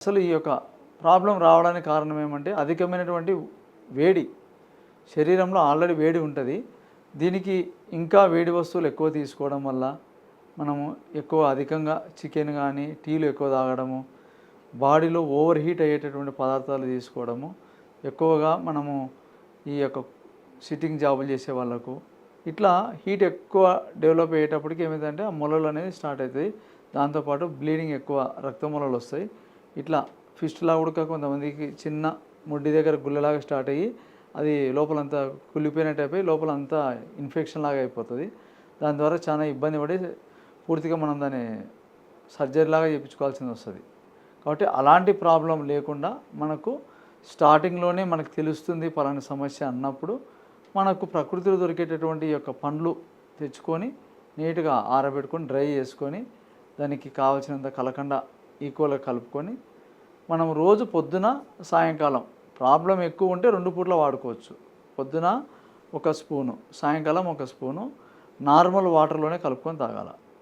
అసలు ఈ యొక్క ప్రాబ్లం రావడానికి కారణం ఏమంటే అధికమైనటువంటి వేడి. శరీరంలో ఆల్రెడీ వేడి ఉంటుంది. దీనికి ఇంకా వేడి వస్తువులు ఎక్కువ తీసుకోవడం వల్ల మనము ఎక్కువ అధికంగా చికెన్ కానీ టీలు ఎక్కువ తాగడము, బాడీలో ఓవర్ హీట్ అయ్యేటటువంటి పదార్థాలు తీసుకోవడము, ఎక్కువగా మనము ఈ యొక్క సిట్టింగ్ జాబులు చేసే వాళ్ళకు ఇట్లా హీట్ ఎక్కువ డెవలప్ అయ్యేటప్పటికి ఏమైందంటే ఆ మొలలు అనేది స్టార్ట్ అవుతాయి. దాంతోపాటు బ్లీడింగ్ ఎక్కువ, రక్త మొలలు వస్తాయి. ఇట్లా ఫిస్టులా ఉడక కొంతమందికి చిన్న ముడ్డి దగ్గర గుల్లలాగా స్టార్ట్ అయ్యి అది లోపలంతా కుళ్ళిపోయినట్టు అయిపోయి లోపలంతా ఇన్ఫెక్షన్ లాగా అయిపోతుంది. దాని ద్వారా చాలా ఇబ్బంది పడి పూర్తిగా మనం దాన్ని సర్జరీ లాగా చేయించుకోవాల్సింది వస్తుంది. కాబట్టి అలాంటి ప్రాబ్లం లేకుండా మనకు స్టార్టింగ్లోనే మనకు తెలుస్తుంది పలానా సమస్య అన్నప్పుడు మనకు ప్రకృతిలో దొరికేటటువంటి యొక్క పండ్లు తెచ్చుకొని నీట్గా ఆరబెట్టుకొని డ్రై చేసుకొని దానికి కావాల్సినంత కలకండ ఈక్వల్గా కలుపుకొని మనం రోజు పొద్దున సాయంకాలం ప్రాబ్లం ఎక్కువ ఉంటే 2 పూట్ల వాడుకోవచ్చు. పొద్దున 1 స్పూను, సాయంకాలం 1 స్పూను నార్మల్ వాటర్లోనే కలుపుకొని తాగాలి.